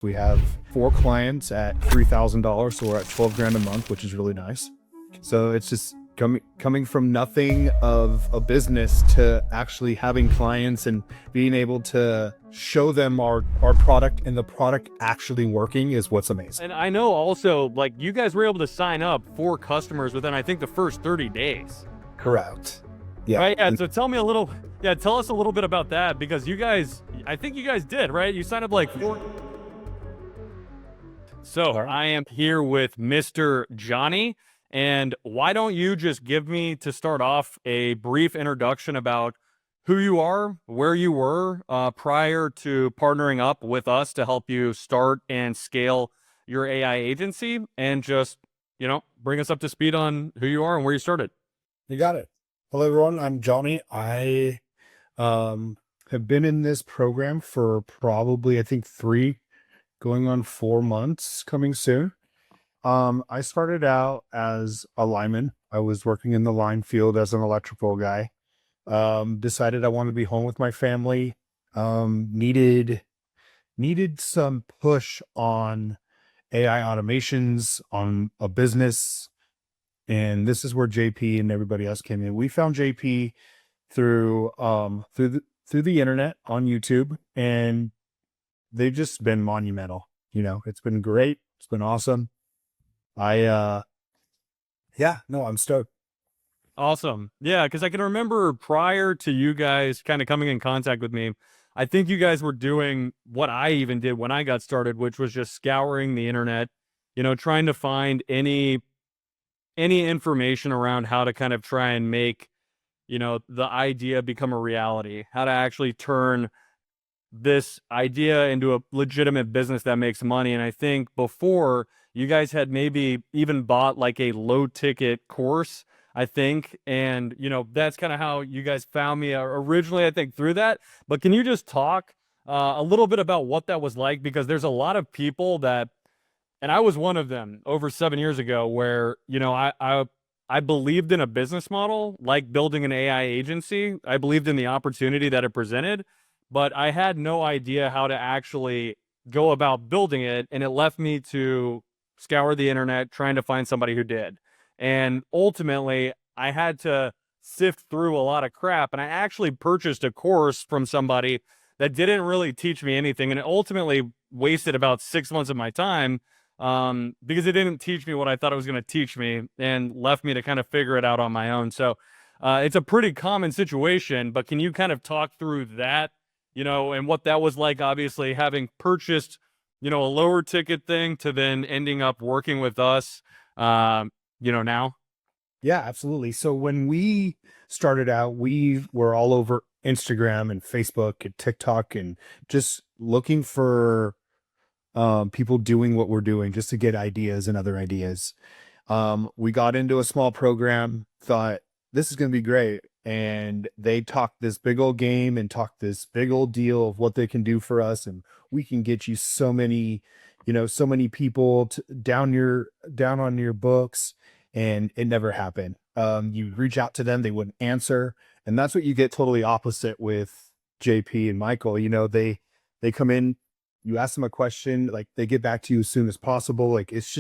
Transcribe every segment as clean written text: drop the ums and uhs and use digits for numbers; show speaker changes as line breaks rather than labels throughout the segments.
We have 4 clients at $3,000, so we're at 12 grand a month, which is really nice. So it's just coming from nothing of a business to actually having clients and being able to show them our product, and the product actually working is what's amazing.
And I know also, like, you guys were able to sign up 4 customers within, I think, the first 30 days.
Correct. Yeah.
Right. Yeah. So tell us a little bit about that, because I think you guys did, right? You signed up like 4. So I am here with Mr. Johnny, and why don't you just give me, to start off, a brief introduction about who you are, where you were prior to partnering up with us to help you start and scale your AI agency, and just, bring us up to speed on who you are and where you started.
You got it. Hello, everyone. I'm Johnny. I have been in this program for probably, I think, 3 going on 4 months coming soon. I started out as a lineman. I was working in the line field as an electrical guy. Decided I wanted to be home with my family. Needed some push on AI automations, on a business. And this is where JP and everybody else came in. We found JP through the internet on YouTube, and they've just been monumental. It's been great. It's been awesome. I'm stoked.
Awesome. Yeah, because I can remember prior to you guys kind of coming in contact with me, I think you guys were doing what I even did when I got started, which was just scouring the internet, trying to find any information around how to kind of try and make, the idea become a reality, how to actually turn this idea into a legitimate business that makes money. And I think before, you guys had maybe even bought like a low ticket course, I think. And, that's kind of how you guys found me originally, I think, through that. But can you just talk a little bit about what that was like? Because there's a lot of people that, and I was one of them over 7 years ago, where, I believed in a business model, like building an AI agency. I believed in the opportunity that it presented, but I had no idea how to actually go about building it. And it left me to scour the internet trying to find somebody who did. And ultimately, I had to sift through a lot of crap. And I actually purchased a course from somebody that didn't really teach me anything. And it ultimately wasted about 6 months of my time, because it didn't teach me what I thought it was going to teach me, and left me to kind of figure it out on my own. So it's a pretty common situation, but can you kind of talk through that, and what that was like, obviously having purchased, a lower ticket thing to then ending up working with us, now?
Yeah, absolutely. So when we started out, we were all over Instagram and Facebook and TikTok, and just looking for people doing what we're doing, just to get ideas and other ideas. We got into a small program, thought this is going to be great. And they talked this big old game and talked this big old deal of what they can do for us. And we can get you so many people down on your books. And it never happened. You reach out to them, they wouldn't answer. And that's what you get totally opposite with JP and Michael. They come in, you ask them a question, like they get back to you as soon as possible. Like it's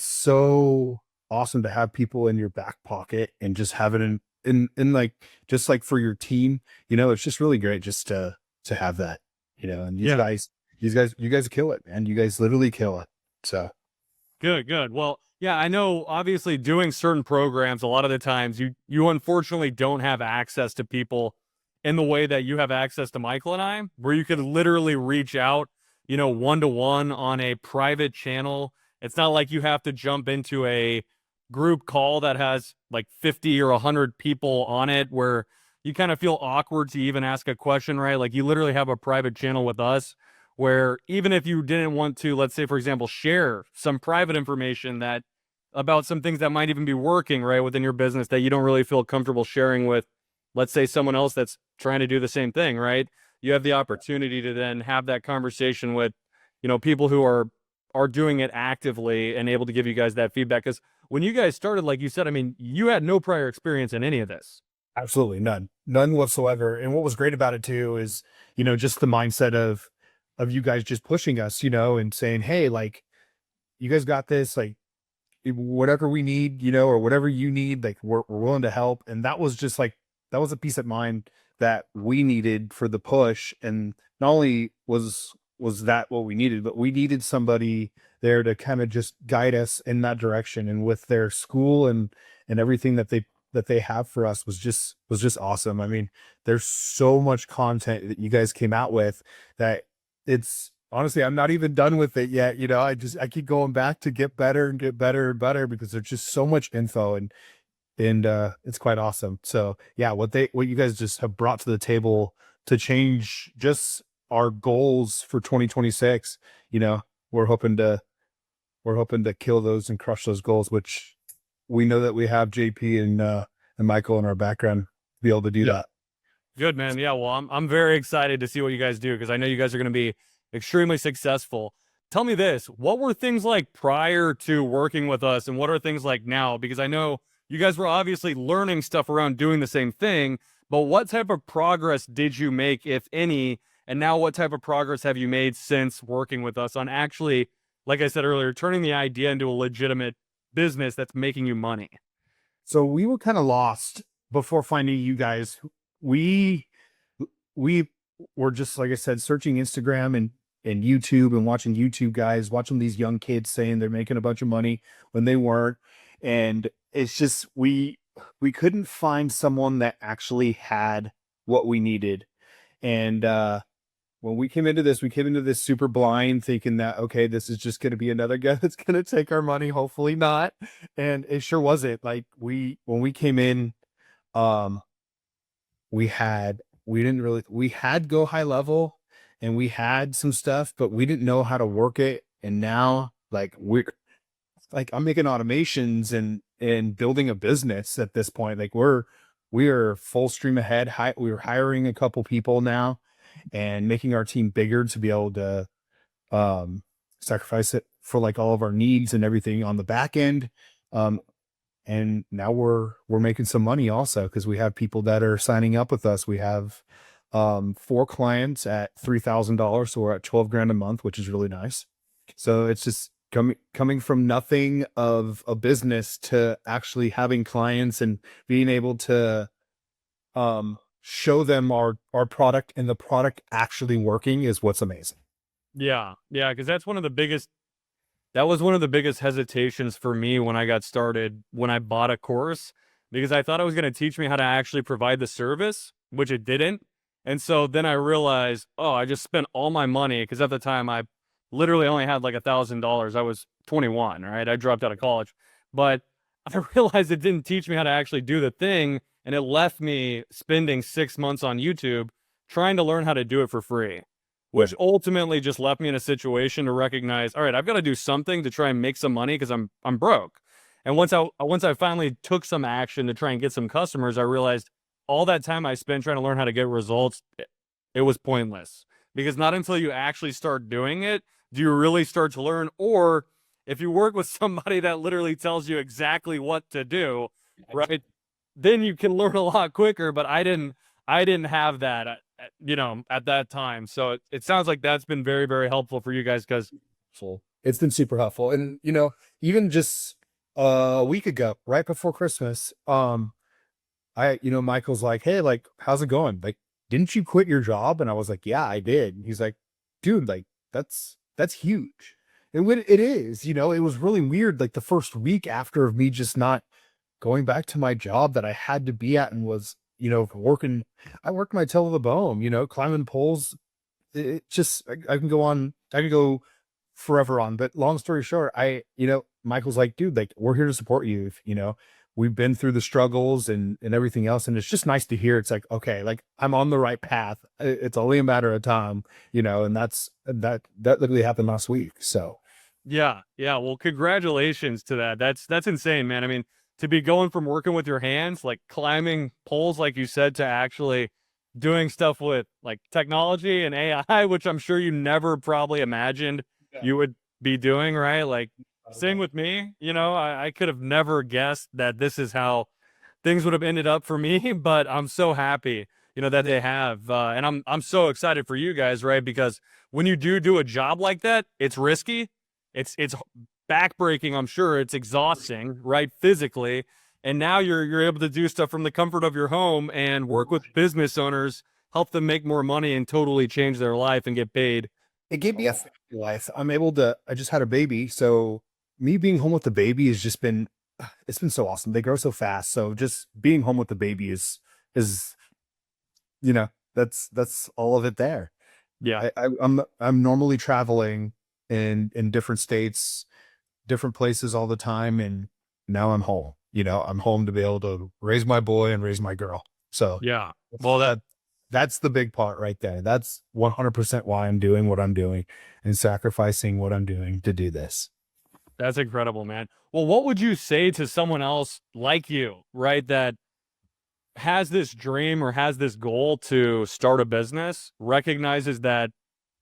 so awesome to have people in your back pocket and just have it in like, just like for your team. It's just really great just to have that, and you guys kill it, man. You guys literally kill it. So
Good. Well, yeah, I know obviously doing certain programs, a lot of the times you unfortunately don't have access to people in the way that you have access to Michael and I, where you could literally reach out, one-to-one on a private channel. It's not like you have to jump into a group call that has like 50 or 100 people on it, where you kind of feel awkward to even ask a question, right? Like, you literally have a private channel with us, where even if you didn't want to, let's say, for example, share some private information that about some things that might even be working right within your business that you don't really feel comfortable sharing with, let's say, someone else that's trying to do the same thing, right? You have the opportunity to then have that conversation with, people who are doing it actively and able to give you guys that feedback. Because when you guys started, like you said, I mean, you had no prior experience in any of this.
absolutely none whatsoever. And what was great about it too is, just the mindset of, of you guys just pushing us, and saying, hey, like, you guys got this, like, whatever we need, or whatever you need, like, we're willing to help. And that was just like, that was a peace of mind that we needed for the push. And not only was that what we needed, but we needed somebody there to kind of just guide us in that direction. And with their school and everything that they have for us was just awesome. I mean, there's so much content that you guys came out with that it's honestly, I'm not even done with it yet. I keep going back to get better and get better and better because there's just so much info, and it's quite awesome. So yeah, what you guys just have brought to the table to change just our goals for 2026, you know, we're hoping to we're hoping to kill those and crush those goals, which we know that we have JP and Michael in our background to be able to do
Yeah.
that.
Good, man. Yeah, well, I'm very excited to see what you guys do because I know you guys are going to be extremely successful. Tell me this, what were things like prior to working with us and what are things like now? Because I know you guys were obviously learning stuff around doing the same thing, but what type of progress did you make, if any? And now what type of progress have you made since working with us on actually, like I said earlier, turning the idea into a legitimate business that's making you money?
So we were kind of lost before finding you guys. We we were just, like I said, searching Instagram and YouTube and watching YouTube guys, watching these young kids saying they're making a bunch of money when they weren't. And it's just we couldn't find someone that actually had what we needed. And when we came into this super blind, thinking that, okay, this is just going to be another guy that's going to take our money. Hopefully not. And it sure wasn't. Like, when we came in, um, we had go high level and we had some stuff, but we didn't know how to work it. And now, like, I'm making automations and building a business at this point. Like, we are full stream ahead. We're hiring a couple people now and making our team bigger to be able to sacrifice it for like all of our needs and everything on the back end. And now we're making some money also because we have people that are signing up with us. We have 4 clients at $3,000, so we're at 12 grand a month, which is really nice. So it's just coming from nothing of a business to actually having clients and being able to show them our product and the product actually working is what's amazing.
Yeah, yeah, because that was one of the biggest hesitations for me when I got started, when I bought a course, because I thought it was going to teach me how to actually provide the service, which it didn't. And so then I realized, oh, I just spent all my money because at the time I literally only had like $1,000. I was 21, right? I dropped out of college, but I realized it didn't teach me how to actually do the thing. And it left me spending 6 months on YouTube trying to learn how to do it for free, which ultimately just left me in a situation to recognize, all right, I've got to do something to try and make some money because I'm broke. And once I finally took some action to try and get some customers, I realized all that time I spent trying to learn how to get results, it was pointless. Because not until you actually start doing it do you really start to learn. Or if you work with somebody that literally tells you exactly what to do, right, then you can learn a lot quicker. But I didn't have that, at that time. So it sounds like that's been very, very helpful for you guys because,
It's been super helpful. And even just a week ago, right before Christmas, Michael's like, hey, like, how's it going? Like, didn't you quit your job? And I was like, yeah, I did. And he's like, dude, like, that's huge. And when it is, it was really weird. Like, the first week after of me just not going back to my job that I had to be at and was, I worked my tail to the bone, climbing poles. It just, I can go on, I can go forever on, but long story short, Michael's like, dude, like, we're here to support you. If, we've been through the struggles and everything else. And it's just nice to hear. It's like, okay, like, I'm on the right path. It's only a matter of time, and that literally happened last week. So
yeah, yeah. Well, congratulations to that. That's insane, man. I mean, to be going from working with your hands, like climbing poles, like you said, to actually doing stuff with like technology and AI, which I'm sure you never probably imagined you would be doing, right? Like, same with me, I could have never guessed that this is how things would have ended up for me, but I'm so happy. that they have. And I'm so excited for you guys, right? Because when you do a job like that, it's risky. It's backbreaking, I'm sure. It's exhausting, right? Physically. And now you're able to do stuff from the comfort of your home and work with business owners, help them make more money and totally change their life and get paid.
It gave me a family life. I'm able to. I just had a baby, so me being home with the baby has just been. It's been so awesome. They grow so fast. So just being home with the baby is that's all of it there.
Yeah.
I'm normally traveling in different states, different places all the time, and now I'm home. I'm home to be able to raise my boy and raise my girl. So
Yeah. Well,
that's the big part right there. That's 100% why I'm doing what I'm doing and sacrificing what I'm doing to do this.
that's incredible, man. Well, what would you say to someone else like you, right? That has this dream or has this goal to start a business, recognizes that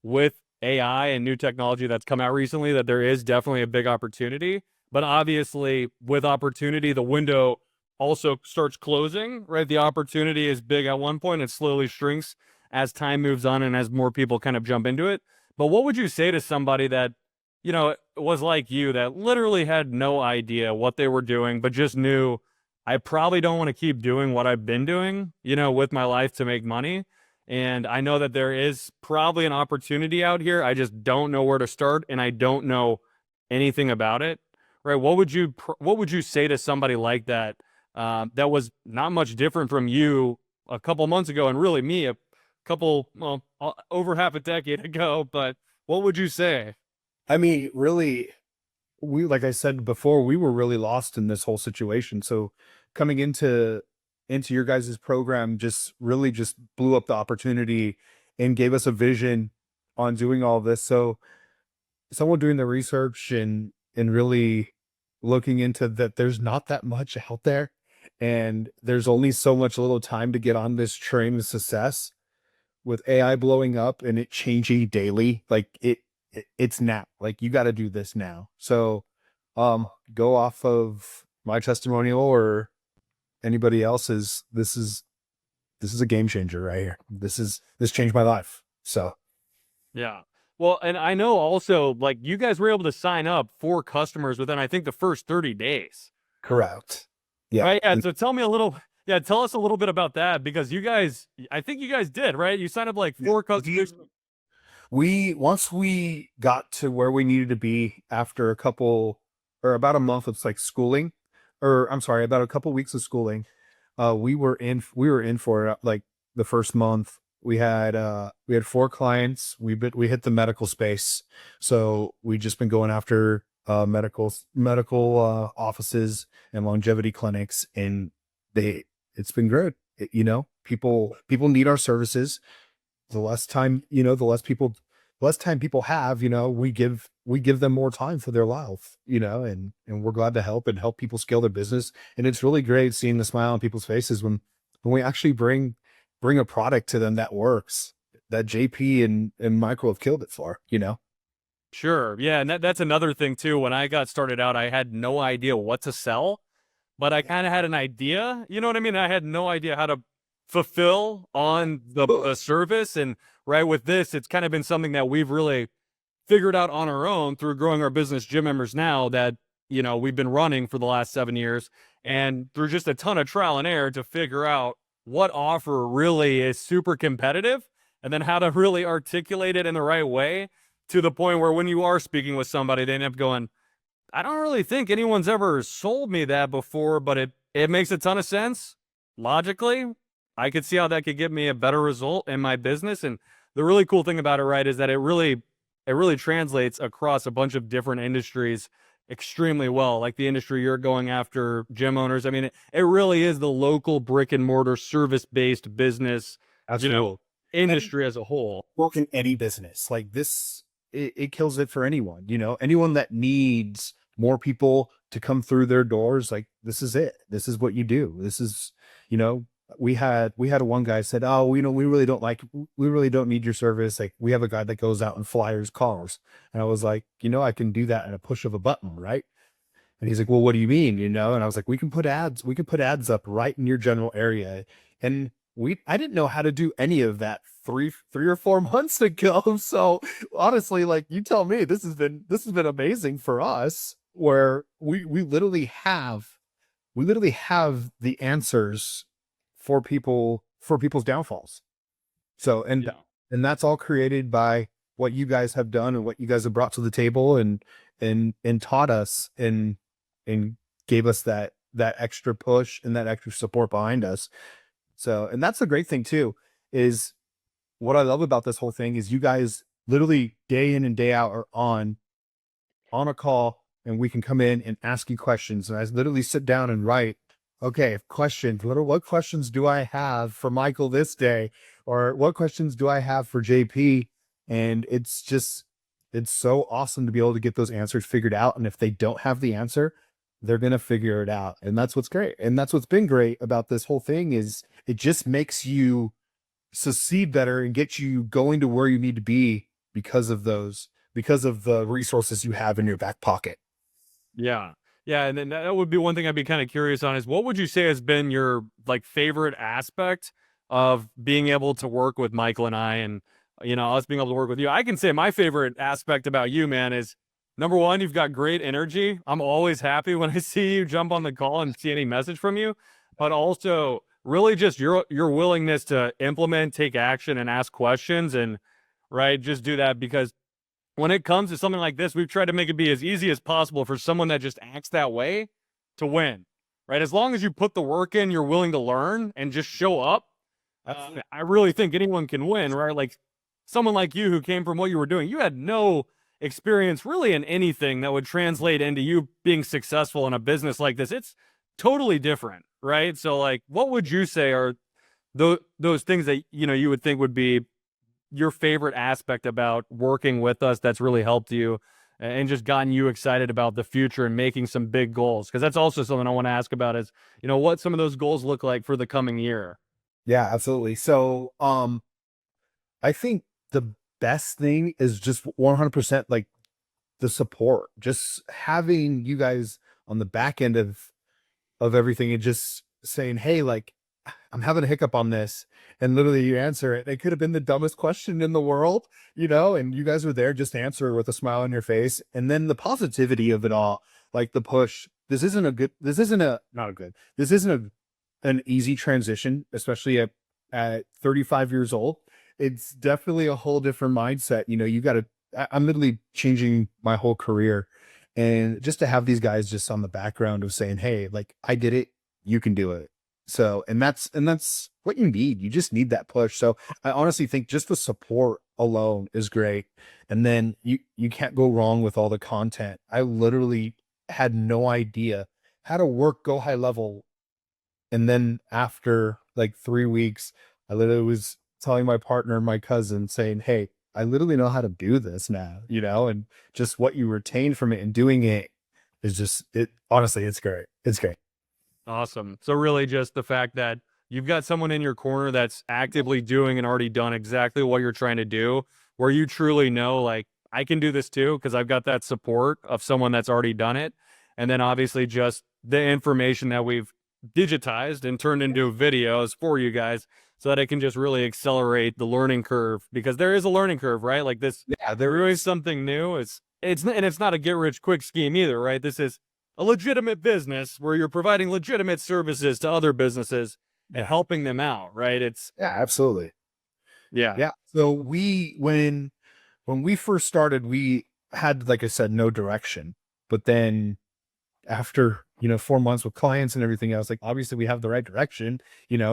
with AI and new technology that's come out recently, that there is definitely a big opportunity. But obviously, with opportunity, the window also starts closing, right? The opportunity is big at one point, it slowly shrinks as time moves on and as more people kind of jump into it. But what would you say to somebody that, was like you, that literally had no idea what they were doing, but just knew I probably don't want to keep doing what I've been doing, with my life to make money. And I know that there is probably an opportunity out here. I just don't know where to start and I don't know anything about it. Right? What would you say to somebody like that that was not much different from you a couple months ago and really me a couple over half a decade ago, but what would you say?
I mean, really, like I said before, we were really lost in this whole situation. So coming into your guys' program just really just blew up the opportunity and gave us a vision on doing all this. So someone doing the research and really looking into that, there's not that much out there, and there's only so much little time to get on this train of success with AI blowing up and it changing daily. Like it's now. Like you got to do this now. So go off of my testimonial or anybody else's. This is a game changer right here. This changed my life. So
Yeah. Well, and I know also like you guys were able to sign up for customers within I think the first 30 days.
correct. Yeah.
Right? Yeah, so tell us a little bit about that because I think you guys did, right? You signed up like
Yeah.
four customers.
Once we got to where we needed to be after a couple or about a month of like schooling, or I'm sorry, about a couple weeks of schooling, we were in for like the first month. We had 4 clients. We hit the medical space. So we just been going after medical offices and longevity clinics, and it's been good. People need our services. The less time, the less time people have, we give them more time for their life, and we're glad to help people scale their business. And it's really great seeing the smile on people's faces when we actually bring a product to them that works, that JP and Michael have killed it for.
Sure. Yeah, and that's another thing too. When I got started out, I had no idea what to sell, but I kind of had an idea. You know what I mean? I had no idea how to fulfill on the service. And right with this, it's kind of been something that we've really figured out on our own through growing our business, Gym Members Now, that we've been running for the last 7 years, and through just a ton of trial and error to figure out what offer really is super competitive and then how to really articulate it in the right way to the point where when you are speaking with somebody, they end up going, I don't really think anyone's ever sold me that before, but it makes a ton of sense logically. I could see how that could give me a better result in my business. And the really cool thing about it, right, is that it really translates across a bunch of different industries extremely well. Like the industry you're going after, gym owners. I mean, it really is the local brick and mortar service based business,
Absolutely.
industry as a whole.
Work in any business like this, it kills it for anyone that needs more people to come through their doors. Like this is it. This is what you do. This is, you know we had one guy said, oh, we really don't need your service. Like we have a guy that goes out and flyers cars. And I was like, I can do that in a push of a button, right? And he's like, well, what do you mean? And I was like, we can put ads up right in your general area. And I didn't know how to do any of that 3 or 4 months ago. So honestly, like you tell me, this has been amazing for us where we literally have the answers for people's downfalls. So
Yeah.
and that's all created by what you guys have done and what you guys have brought to the table and taught us and gave us that extra push and that extra support behind us. So, and that's the great thing too, is what I love about this whole thing is you guys literally day in and day out are on a call and we can come in and ask you questions. And I literally sit down and write, okay, questions. What questions do I have for Michael this day? Or what questions do I have for JP? And it's so awesome to be able to get those answers figured out. And if they don't have the answer, they're going to figure it out. And that's what's great. And that's what's been great about this whole thing is it just makes you succeed better and get you going to where you need to be because of the resources you have in your back pocket.
Yeah. Yeah, and then that would be one thing I'd be kind of curious on is what would you say has been your like favorite aspect of being able to work with Michael and I and us being able to work with you? I can say my favorite aspect about you, man, is number one, you've got great energy. I'm always happy when I see you jump on the call and see any message from you, but also really just your willingness to implement, take action and ask questions and right, just do that because when it comes to something like this, we've tried to make it be as easy as possible for someone that just acts that way to win, right? As long as you put the work in, you're willing to learn and just show up. I really think anyone can win, right? Like someone like you who came from what you were doing, you had no experience really in anything that would translate into you being successful in a business like this. It's totally different, right? So, like, what would you say are those things that you would think would be your favorite aspect about working with us that's really helped you and just gotten you excited about the future and making some big goals? Because that's also something I want to ask about is, what some of those goals look like for the coming year.
Yeah, absolutely. So, I think the best thing is just 100% like the support, just having you guys on the back end of everything and just saying, hey, like, I'm having a hiccup on this. And literally you answer it. It could have been the dumbest question in the world, and you guys were there just to answer it with a smile on your face. And then the positivity of it all, like the push. This isn't an easy transition, especially at 35 years old. It's definitely a whole different mindset. You got to, I'm literally changing my whole career. And just to have these guys just on the background of saying, hey, like I did it, you can do it. So, and that's what you need. You just need that push. So I honestly think just the support alone is great. And then you can't go wrong with all the content. I literally had no idea how to work Go High Level. And then after like 3 weeks, I literally was telling my partner and my cousin saying, hey, I literally know how to do this now, and just what you retain from it and doing it is just it. Honestly, it's great. It's great.
Awesome. So really just the fact that you've got someone in your corner that's actively doing and already done exactly what you're trying to do, where you truly know, like, I can do this too, because I've got that support of someone that's already done it. And then obviously just the information that we've digitized and turned into videos for you guys so that it can just really accelerate the learning curve because there is a learning curve, right? Like this,
Yeah,
there is something new. It's not a get rich quick scheme either, right? This is a legitimate business where you're providing legitimate services to other businesses and helping them out, right?
Yeah, absolutely.
Yeah,
Yeah. So when we first started, we had, like I said, no direction. But then after, 4 months with clients and everything else, like obviously we have the right direction,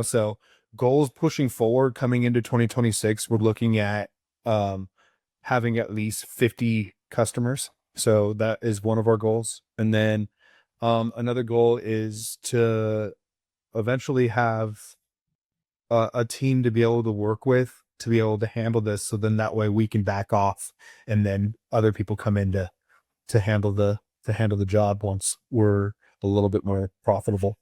so goals pushing forward coming into 2026, we're looking at having at least 50 customers. So that is one of our goals. And then another goal is to eventually have a team to be able to work with to be able to handle this. So then that way we can back off and then other people come in to handle the job once we're a little bit more profitable.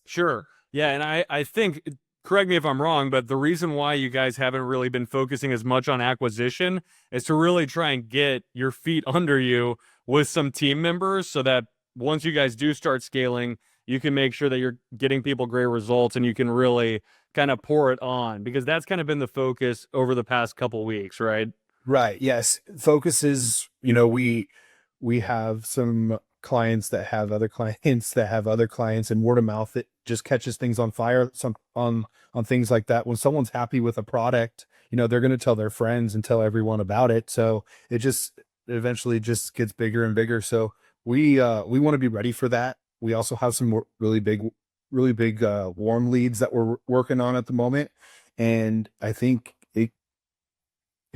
sure. Yeah, and I think, correct me if I'm wrong, but the reason why you guys haven't really been focusing as much on acquisition is to really try and get your feet under you with some team members so that once you guys do start scaling, you can make sure that you're getting people great results and you can really kind of pour it on? Because that's kind of been the focus over the past couple weeks, right?
Right. Yes. Focus is, we have some clients that have other clients that have other clients, and word of mouth, it just catches things on fire, some on things like that. When someone's happy with a product, they're going to tell their friends and tell everyone about it. So it just eventually just gets bigger and bigger. So we want to be ready for that. We also have some really big warm leads that we're working on at the moment. And I think it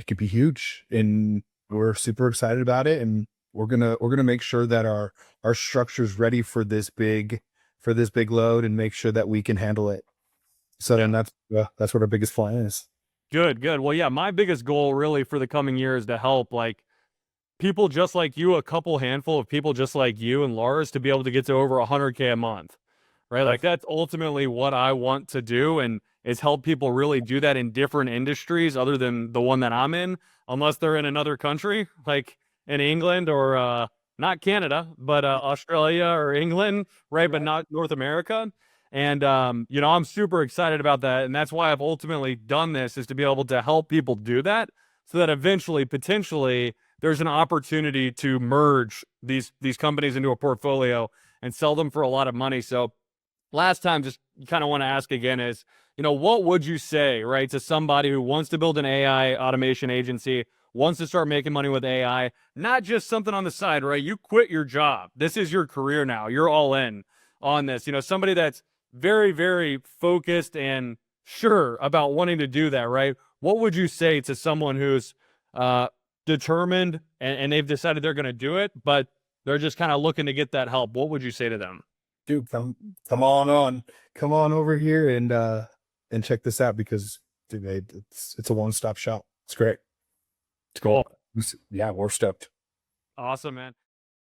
could be huge, and we're super excited about it. And we're gonna make sure that our structure's ready for this big load, and make sure that we can handle it. So then
Yeah.
that's what our biggest plan is.
Good, good. Well, yeah, my biggest goal really for the coming year is to help like people just like you, a couple handful of people just like you and Lars to be able to get to over 100K a month, right? Like that's ultimately what I want to do, and is help people really do that in different industries other than the one that I'm in, unless they're in another country, like in England or not Canada, but Australia or England, right? But
Right.
not North America. And I'm super excited about that, and that's why I've ultimately done this, is to be able to help people do that, so that eventually, potentially, there's an opportunity to merge these companies into a portfolio and sell them for a lot of money. So last time, just kind of want to ask again is, what would you say, right, to somebody who wants to build an AI automation agency, wants to start making money with AI, not just something on the side, right? You quit your job. This is your career now. You're all in on this. Somebody that's very, very focused and sure about wanting to do that, right? What would you say to someone who's determined and they've decided they're going to do it, but they're just kind of looking to get that help? What would you say to them?
Dude, come on over here and check this out, because dude, it's a one-stop shop. It's great.
It's cool.
Yeah, we're stoked.
Awesome, man.